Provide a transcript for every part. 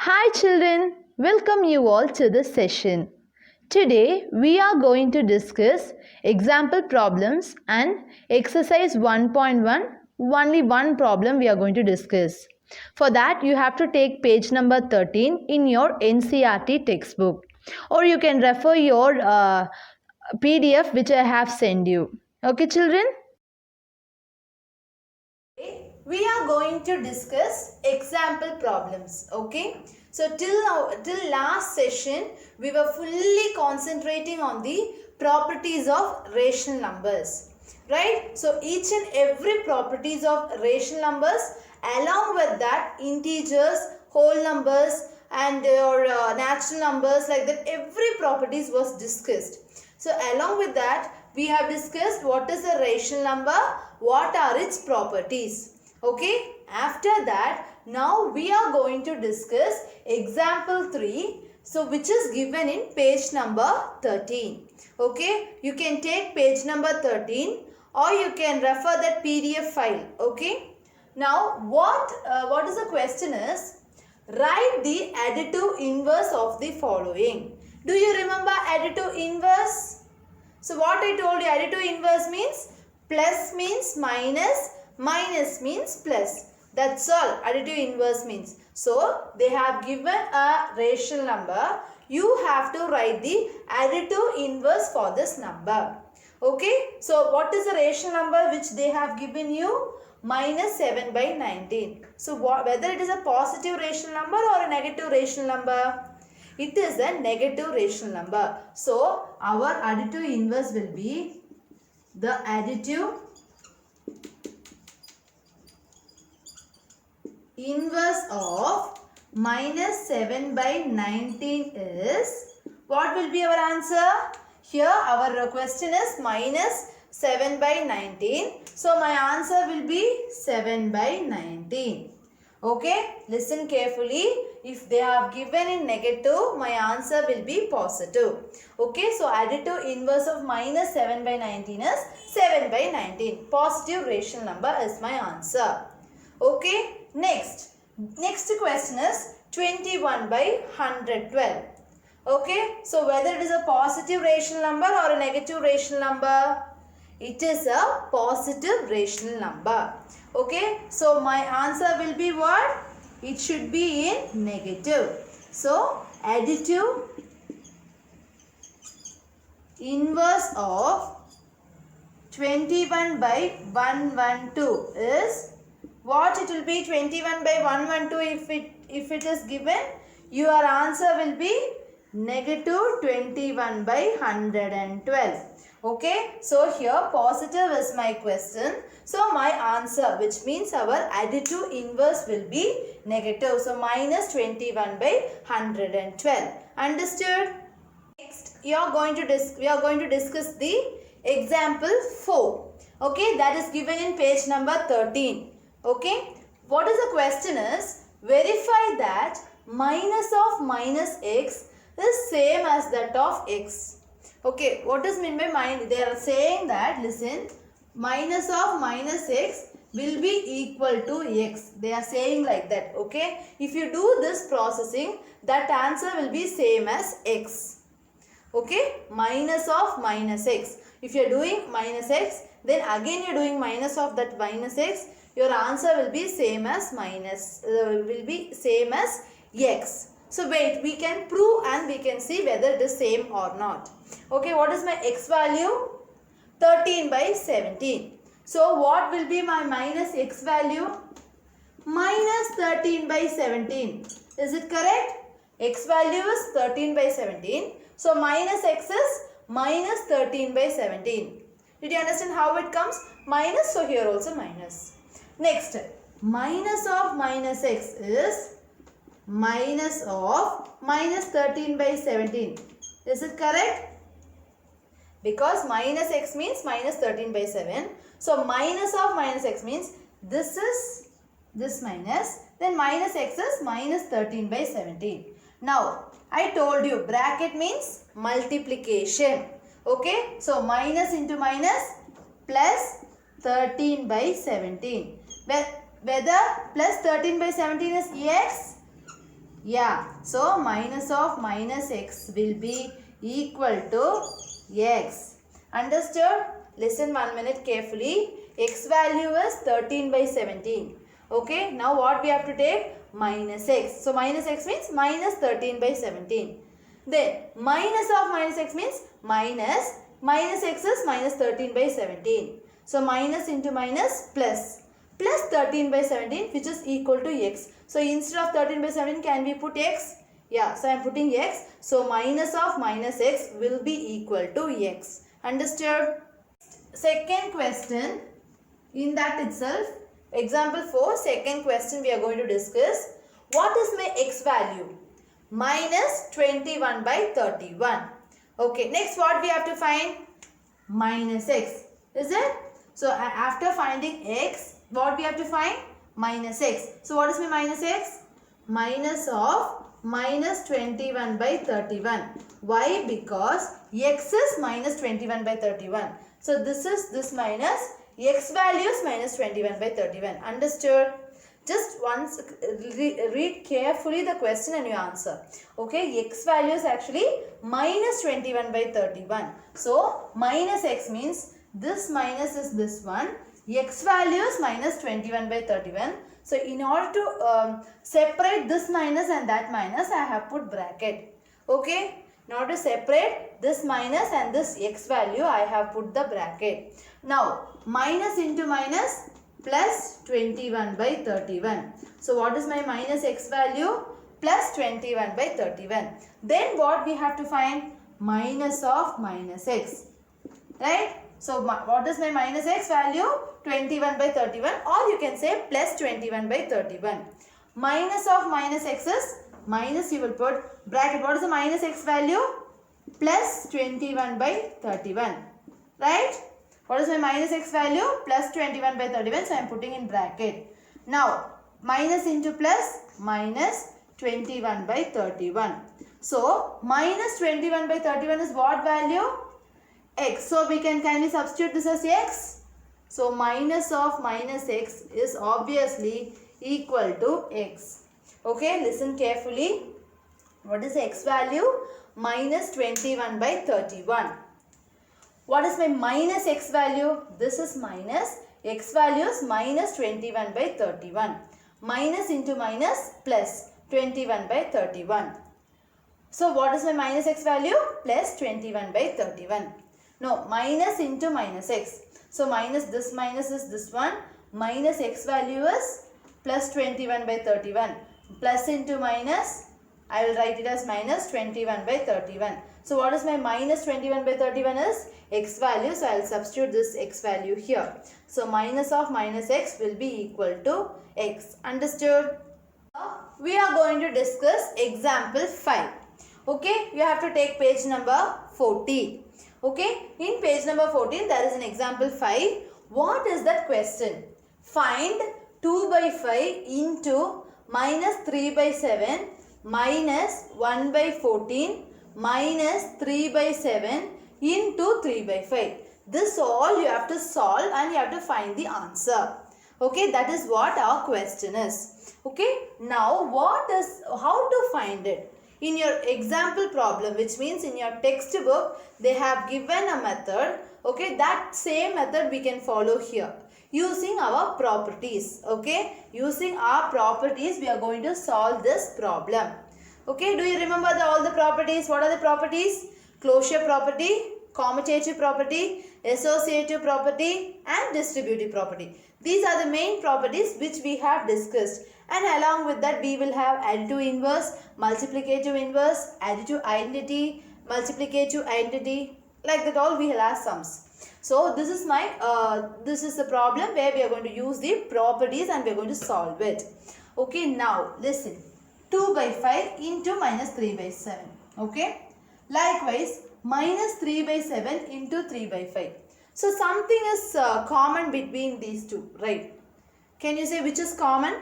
Hi children, welcome you all to this session. Today we are going to discuss example problems and exercise 1.1. Only one problem we are going to discuss. For that you have to take page number 13 in your NCERT textbook, or you can refer your PDF which I have sent you. Okay children? We are going to discuss example problems. Okay, so till last session we were fully concentrating on the properties of rational numbers, right? So each and every properties of rational numbers, along with that integers, whole numbers and your natural numbers, like that every properties was discussed. So along with that we have discussed what is a rational number, what are its properties. Okay, after that now we are going to discuss example 3, so which is given in page number 13. Okay, you can take page number 13 or you can refer that PDF file. Okay, now what is the question is, write the additive inverse of the following. Do you remember additive inverse? So what I told you, additive inverse means plus means minus, minus means plus. That's all additive inverse means. So they have given a rational number. You have to write the additive inverse for this number. Okay. So what is the rational number which they have given you? Minus 7 by 19. So whether it is a positive rational number or a negative rational number? It is a negative rational number. So our additive inverse will be the additive inverse of minus 7 by 19 is, what will be our answer? Here our question is minus 7 by 19. So my answer will be 7 by 19. Okay, listen carefully. If they have given in negative, my answer will be positive. Okay, so additive inverse of minus 7 by 19 is 7 by 19. Positive rational number is my answer. Okay, next question is 21 by 112. Okay, so whether it is a positive rational number or a negative rational number? It is a positive rational number. Okay, so my answer will be what? It should be in negative. So additive inverse of 21 by 112 is what? It will be 21 by 112 if it is given. Your answer will be negative 21 by 112. Okay, so here positive is my question. So my answer, which means our additive inverse, will be negative. So minus 21 by 112. Understood? Next, we are going to discuss the example 4. Okay, that is given in page number 13. Okay, what is the question is, verify that minus of minus x is same as that of x. Okay, what is meant by minus? They are saying that, listen, minus of minus x will be equal to x. They are saying like that. Okay, if you do this processing, that answer will be same as x. Okay, minus of minus x. If you are doing minus x, then again you are doing minus of that minus x, your answer will be same as x. So wait, we can prove and we can see whether it is same or not. Okay, what is my x value? 13 by 17. So what will be my minus x value? Minus 13 by 17. Is it correct? X value is 13 by 17. So minus x is minus 13 by 17. Did you understand how it comes? Minus, so here also minus. Next, minus of minus x is minus of minus 13 by 17. Is it correct? Because minus x means minus 13 by 7. So minus of minus x means this is this minus, then minus x is minus 13 by 17. Now I told you bracket means multiplication. Okay, so minus into minus plus 13 by 17. Whether plus 13 by 17 is x Yeah, so minus of minus x will be equal to x. Understood? Listen 1 minute carefully. X value is 13 by 17. Okay, now what we have to take? Minus x. So minus x means minus 13 by 17. Then minus of minus x means minus x is minus 13 by 17. So minus into minus plus 13 by 17 which is equal to x. So instead of 13 by 17 can we put x? Yeah, so I am putting x. So minus of minus x will be equal to x. Understood? Second question, in that itself, example 4, second question we are going to discuss. What is my x value? Minus 21 by 31. Okay, next what we have to find? Minus x. Is it? So after finding x, what we have to find? Minus x. So what is my minus x? Minus of minus 21 by 31. Why? Because x is minus 21 by 31. So this minus x value is minus 21 by 31. Understood? Just once read carefully the question and you answer. Okay, x value is actually minus 21 by 31. So minus x means this minus is this one. X value is minus 21 by 31. So in order to separate this minus and that minus, I have put bracket. Okay. In order to separate this minus and this x value, I have put the bracket. Now minus into minus plus 21 by 31. So what is my minus x value? Plus 21 by 31. Then what we have to find? Minus of minus x. Right? So what is my minus x value? 21 by 31, or you can say plus 21 by 31. Minus of minus x is minus, you will put bracket. What is the minus x value? Plus 21 by 31. Right? What is my minus x value? Plus 21 by 31. So I am putting in bracket. Now minus into plus, minus 21 by 31. So minus 21 by 31 is what value? X. So we can we substitute this as x? So minus of minus x is obviously equal to x. Okay, listen carefully. What is the x value? Minus 21 by 31. What is my minus x value? This is minus. X value is minus 21 by 31. Minus into minus plus 21 by 31. So what is my minus x value? Plus 21 by 31. No, minus into minus x. So minus is this one. Minus x value is plus 21 by 31. Plus into minus, I will write it as minus 21 by 31. So what is my minus 21 by 31 is? X value. So I will substitute this x value here. So minus of minus x will be equal to x. Understood? We are going to discuss example 5. Okay, you have to take page number 14. Okay, in page number 14 there is an example 5. What is that question? Find 2 by 5 into minus 3 by 7 minus 1 by 14 minus 3 by 7 into 3 by 5. This all you have to solve and you have to find the answer. Okay, that is what our question is. Okay, now how to find it? In your example problem, which means in your textbook, they have given a method. Okay, that same method we can follow here using our properties. Okay, using our properties, we are going to solve this problem. Okay, do you remember all the properties? What are the properties? Closure property, commutative property, associative property, and distributive property. These are the main properties which we have discussed. And along with that, we will have additive inverse, multiplicative inverse, additive identity, multiplicative identity. Like that all we will have sums. So this is the problem where we are going to use the properties and we are going to solve it. Okay, now listen. 2 by 5 into minus 3 by 7. Okay. Likewise, minus 3 by 7 into 3 by 5. So something is common between these two, right? Can you say which is common?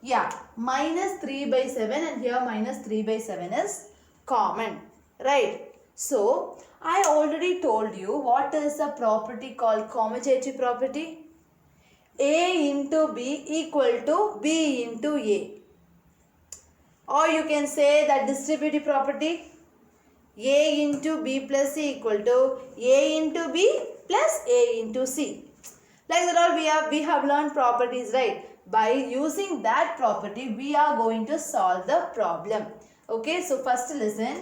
Yeah, minus 3 by 7 and here minus 3 by 7 is common, right? So, I already told you what is a property called commutative property. A into B equal to B into A. or you can say that distributive property A into B plus C equal to A into B plus A into C. Like that all we have learned properties, right? By using that property we are going to solve the problem. Okay, so first listen.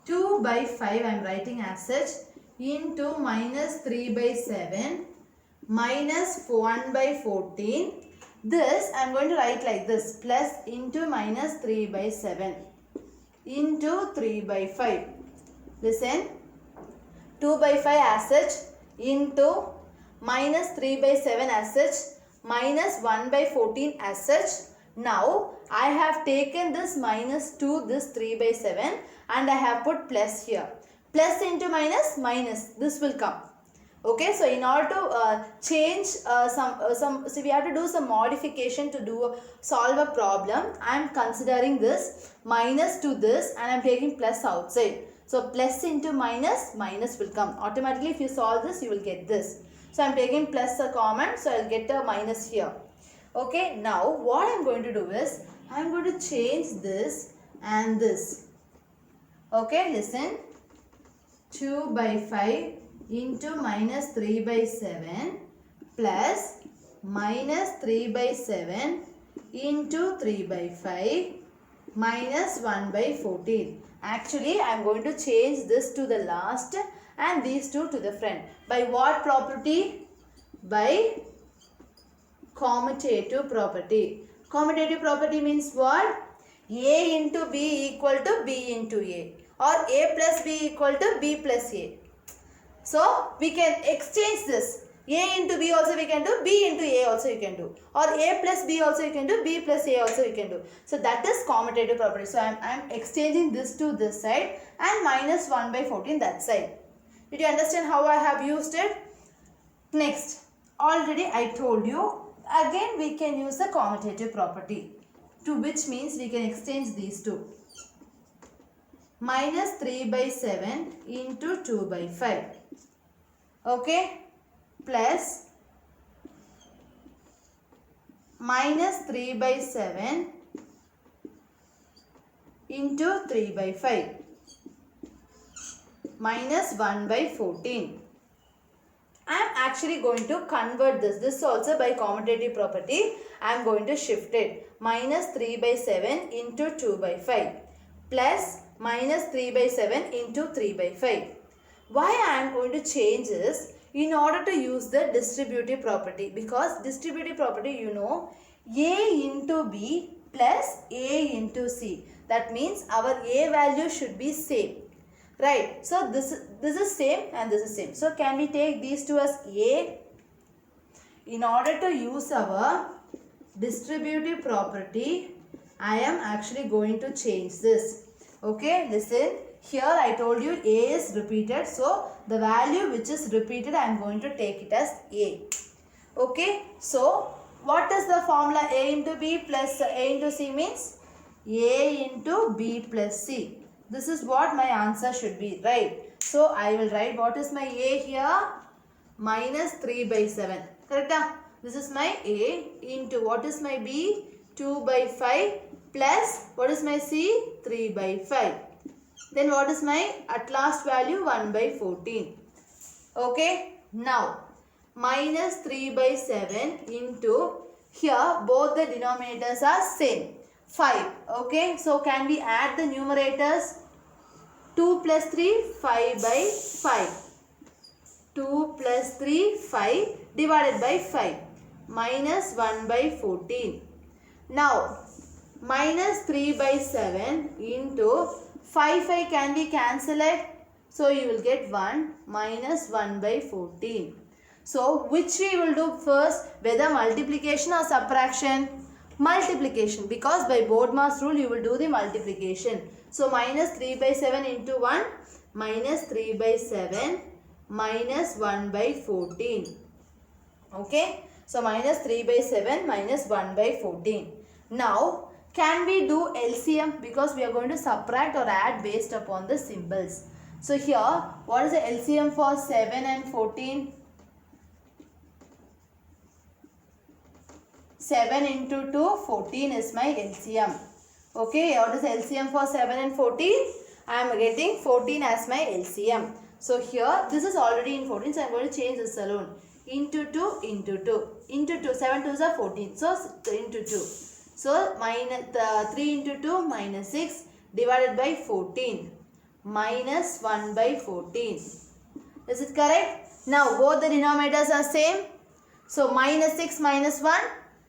2 by 5 I am writing as such into minus 3 by 7 minus 1 by 14. This I am going to write like this, plus into minus 3 by 7 into 3 by 5. Listen, 2 by 5 as such into minus 3 by 7 as such minus 1 by 14 as such. Now I have taken this minus to this 3 by 7 and I have put plus here. Plus into minus, minus, this will come. Okay, so in order to change so we have to do some modification to solve a problem. I am considering this minus to this and I am taking plus outside. So plus into minus, minus will come. Automatically if you solve this, you will get this. So I am taking plus a common, so I will get a minus here. Okay, now what I am going to do is, I am going to change this and this. Okay, listen. 2 by 5 into minus 3 by 7 plus minus 3 by 7 into 3 by 5 minus 1 by 14. Actually, I am going to change this to the last and these two to the front. By what property? By commutative property. Commutative property means what? A into B equal to B into A, or A plus B equal to B plus A. So we can exchange this. A into B also we can do, B into A also you can do, or A plus B also you can do, B plus A also you can do. So that is commutative property. So I am exchanging this to this side and minus 1 by 14 that side. Did you understand how I have used it? Next, already I told you, again we can use the commutative property, to which means we can exchange these two. Minus 3 by 7 into 2 by 5. Okay, plus minus 3 by 7 into 3 by 5 minus 1 by 14. I am actually going to convert this. This also by commutative property. I am going to shift it. Minus 3 by 7 into 2 by 5 plus minus 3 by 7 into 3 by 5. Why I am going to change this? In order to use the distributive property. Because distributive property, you know, A into B plus A into C. That means our A value should be same. Right. So this is same and this is same. So can we take these two as A? In order to use our distributive property, I am actually going to change this. Okay, listen. Here I told you A is repeated. So the value which is repeated, I am going to take it as A. Okay. So what is the formula? A into B plus A into C means A into B plus C. This is what my answer should be, right? So I will write what is my A here? Minus 3 by 7. Correct? This is my A into what is my B? 2 by 5 plus what is my C? 3 by 5. Then what is my at last value? 1 by 14. Okay. Now minus 3 by 7 into, here both the denominators are same. 5. Okay. So can we add the numerators? 2 plus 3, 5 by 5. 2 plus 3, 5 divided by 5. Minus 1 by 14. Now, minus 3 by 7 into 5 can be cancelled. So, you will get 1 minus 1 by 14. So, which we will do first? Whether multiplication or subtraction? Multiplication, because by Bodmer's rule you will do the multiplication. So minus 3 by 7 into 1, minus 3 by 7 minus 1 by 14. Okay. So minus 3 by 7 minus 1 by 14. Now can we do LCM? Because we are going to subtract or add based upon the symbols. So here what is the LCM for 7 and 14? 7 into 2, 14 is my LCM. Okay, what is LCM for 7 and 14? I am getting 14 as my LCM. So here, this is already in 14, so I am going to change this alone. Into 2, into 2. Into 2, 7 2s are 14. So, into 2. So, minus 3 into 2 minus 6 divided by 14. Minus 1 by 14. Is it correct? Now, both the denominators are same. So, minus 6 minus 1.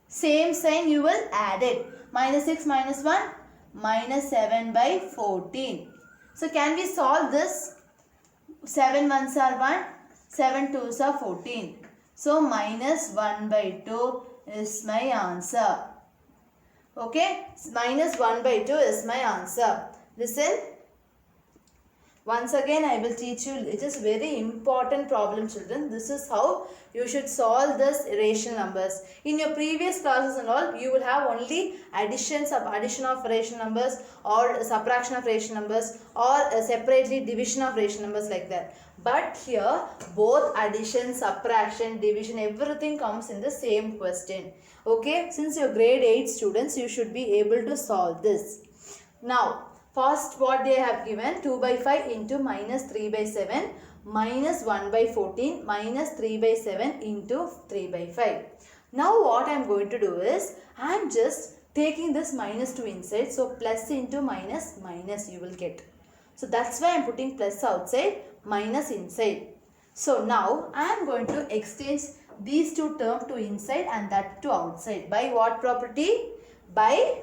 Same sign you will add it. Minus 6 minus 1 minus 7 by 14. So can we solve this? 7 ones are 1, 7 twos are 14. So minus 1 by 2 is my answer. Okay, minus 1 by 2 is my answer. Listen. Once again, I will teach you, it is very important problem, children. This is how you should solve this irrational numbers. In your previous classes and all, you will have only addition of rational numbers or subtraction of rational numbers or separately division of rational numbers like that. But here, both addition, subtraction, division, everything comes in the same question. Okay, since you're grade 8 students, you should be able to solve this. Now, first what they have given, 2 by 5 into minus 3 by 7 minus 1 by 14 minus 3 by 7 into 3 by 5. Now what I am going to do is, I am just taking this minus 2 inside. So plus into minus, minus you will get. So that's why I am putting plus outside, minus inside. So now I am going to exchange these two terms to inside and that to outside. By what property? By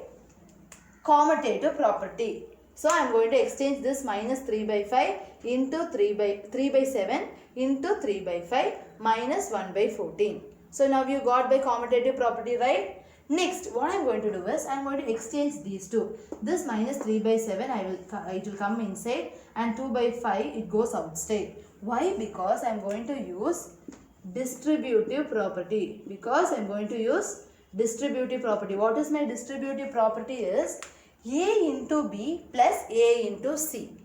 commutative property. So I am going to exchange this minus 3 by 5 into 3 by 7 into 3 by 5 minus 1 by 14. So now you got by commutative property, right? Next, what I am going to do is, I am going to exchange these two. This minus 3 by 7, it will come inside, and 2 by 5, it goes outside. Why? Because I am going to use distributive property. Because I am going to use distributive property. What is my distributive property is, A into B plus A into C.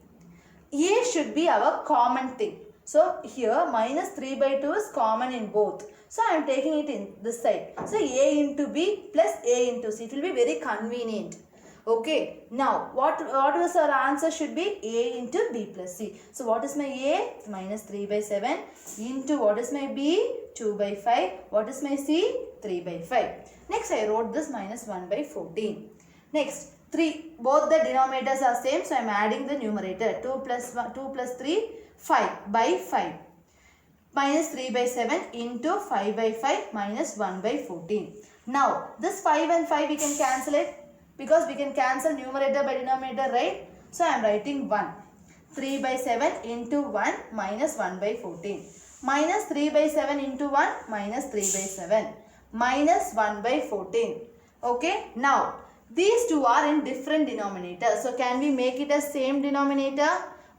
A should be our common thing. So here minus 3 by 2 is common in both. So I am taking it in this side. So A into B plus A into C. It will be very convenient. Okay. Now what was our answer should be? A into B plus C. So what is my A? Minus 3 by 7 into what is my B? 2 by 5. What is my C? 3 by 5. Next I wrote this minus 1 by 14. Next 3. Both the denominators are same. So I am adding the numerator. 2 plus 3. 5 by 5. Minus 3 by 7 into 5 by 5 minus 1 by 14. Now this 5 and 5 we can cancel it. Because we can cancel numerator by denominator, right? So I am writing 1. 3 by 7 into 1 minus 1 by 14. Minus 3 by 7 into 1 minus 3 by 7. Minus 1 by 14. Okay. Now these two are in different denominators. So can we make it as same denominator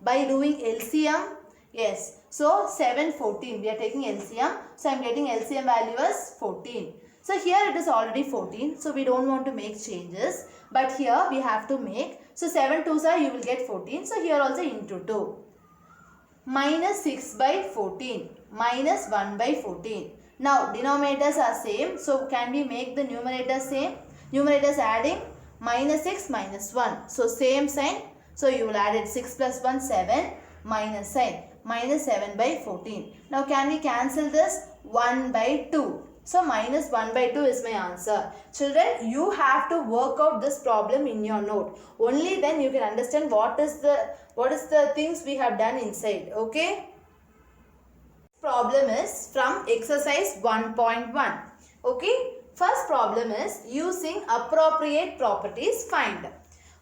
by doing LCM? Yes. So 7, 14. We are taking LCM. So I am getting LCM value as 14. So here it is already 14. So we don't want to make changes. But here we have to make. So 7 2s are you will get 14. So here also into 2. Minus 6 by 14. Minus 1 by 14. Now denominators are same. So can we make the numerator same? Numerators adding minus 6 minus 1. So same sign. So you will add it 6 plus 1 7 minus sign. Minus 7 by 14. Now can we cancel this? 1 by 2. So minus 1 by 2 is my answer. Children, you have to work out this problem in your note. Only then you can understand what is the things we have done inside. Okay. Problem is from exercise 1.1. Okay. First problem is using appropriate properties find.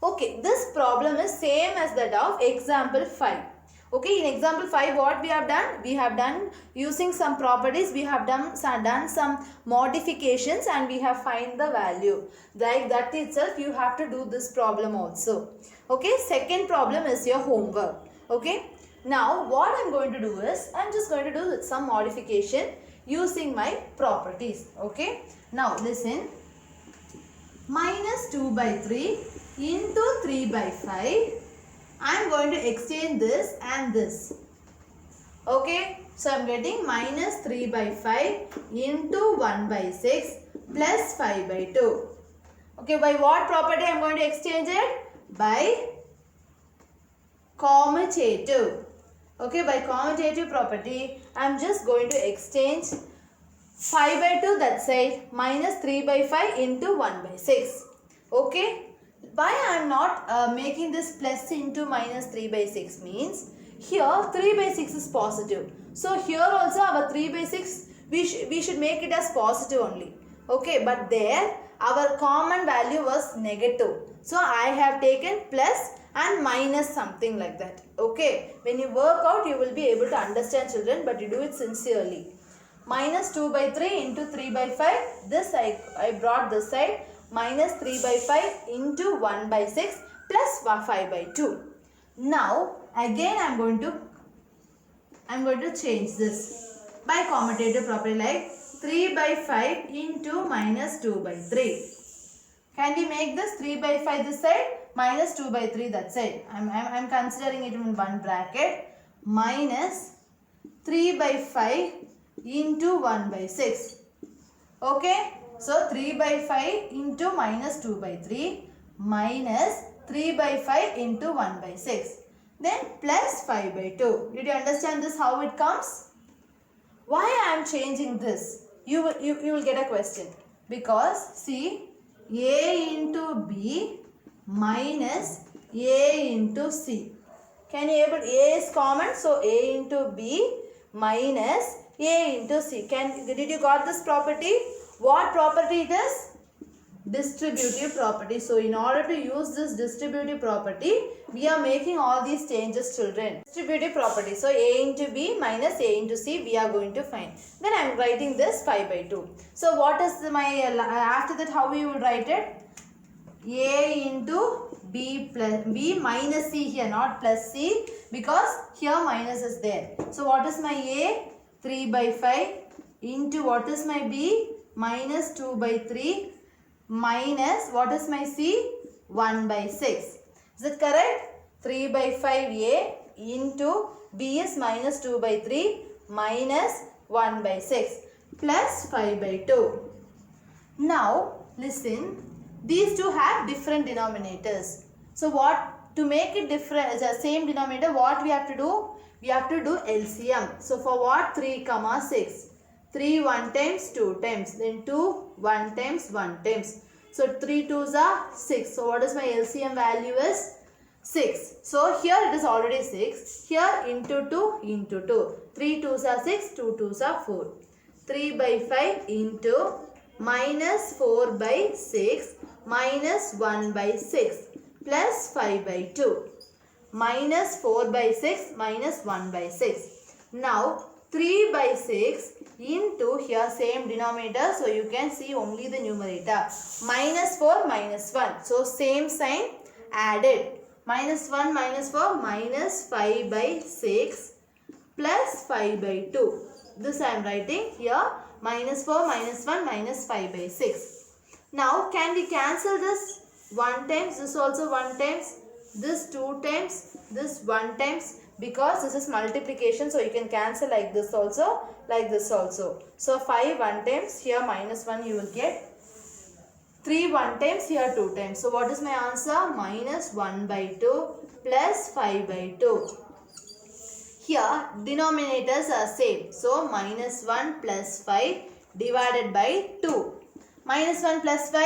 Okay. This problem is same as that of example 5. Okay, in example 5 what we have done? We have done using some properties, we have done some modifications and we have find the value. Like that itself you have to do this problem also. Okay, second problem is your homework. Okay, now what I am going to do is, I am just going to do some modification using my properties. Okay, now listen. Minus 2 by 3 into 3 by 5. I am going to exchange this and this. Okay. So I am getting minus 3 by 5 into 1 by 6 plus 5 by 2. Okay, by what property I am going to exchange it? By commutative. Okay, by commutative property, I am just going to exchange 5 by 2 that side minus 3 by 5 into 1 by 6. Okay, why I am not making this plus into minus 3 by 6 means here 3 by 6 is positive. So here also our 3 by 6 we should make it as positive only. Okay, but there our common value was negative. So I have taken plus and minus something like that. Okay, when you work out you will be able to understand, children, but you do it sincerely. Minus 2 by 3 into 3 by 5, this I brought this side, minus 3 by 5 into 1 by 6 plus 5 by 2. Now again I am going to change this by commutative property, like 3 by 5 into minus 2 by 3. Can we make this 3 by 5 this side, minus 2 by 3 that side? I'm considering it in one bracket, minus 3 by 5 into 1 by 6. Okay, so 3 by 5 into minus 2 by 3 minus 3 by 5 into 1 by 6. Then plus 5 by 2. Did you understand this, how it comes? Why I am changing this? You will get a question. Because see, A into B minus A into C. Can you able, A is common, so A into B minus A into C. Did you got this property? What property it is? Distributive property. So in order to use this distributive property, we are making all these changes, children. Distributive property. So A into B minus A into C we are going to find. Then I am writing this 5 by 2. So what is my, after that how we will write it? A into B plus B minus C here, not plus C, because here minus is there. So what is my A? 3 by 5 into what is my B? Minus 2 by 3 minus what is my C? 1 by 6. Is it correct? 3 by 5A into B is minus 2 by 3 minus 1 by 6 plus 5 by 2. Now listen, these two have different denominators. So what, to make it different, the same denominator, what we have to do? We have to do LCM. So for what? 3 comma 6. 3 1 times 2 times, then 2 1 times 1 times. So 3 2s are 6. So what is my LCM value is 6. So here it is already 6. Here into 2 into 2. 3 2s are 6, 2 2s are 4. 3 by 5 into minus 4 by 6 minus 1 by 6 plus 5 by 2. Minus 4 by 6 minus 1 by 6. Now 3 by 6 into here same denominator, so you can see only the numerator. Minus 4 minus 1. So same sign added. Minus 1 minus 4 minus 5 by 6 plus 5 by 2. This I am writing here. Minus 4 minus 1 minus 5 by 6. Now can we cancel this? 1 times, this also 1 times, this 2 times, this 1 times, because this is multiplication, so you can cancel like this also, like this also. So 5 1 times, here minus 1 you will get. 3 1 times, here 2 times. So what is my answer? Minus 1 by 2 plus 5 by 2. Here denominators are same. So minus 1 plus 5 divided by 2. Minus 1 plus 5,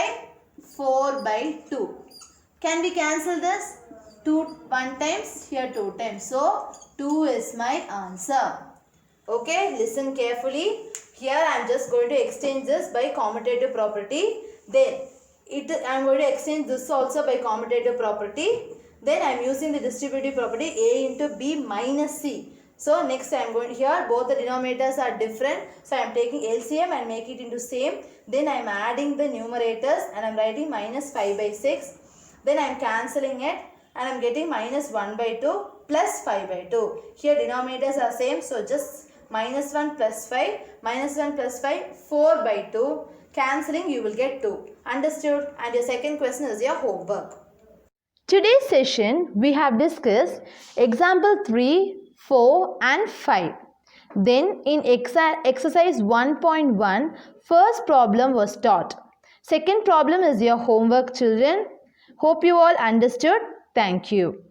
4 by 2. Can we cancel this? 2 1 times, here 2 times. So 2 is my answer. Okay, listen carefully. Here I am just going to exchange this by commutative property. Then I am going to exchange this also by commutative property. Then I am using the distributive property A into B minus C. So next I am going here, both the denominators are different. So I am taking LCM and make it into same. Then I am adding the numerators and I am writing minus 5 by 6. Then I am cancelling it and I am getting minus 1 by 2 plus 5 by 2. Here denominators are same, so just minus 1 plus 5, minus 1 plus 5, 4 by 2. Cancelling you will get 2. Understood? And your second question is your homework. Today's session we have discussed example 3, 4 and 5. Then in exercise 1.1, first problem was taught. Second problem is your homework, children. Hope you all understood. Thank you.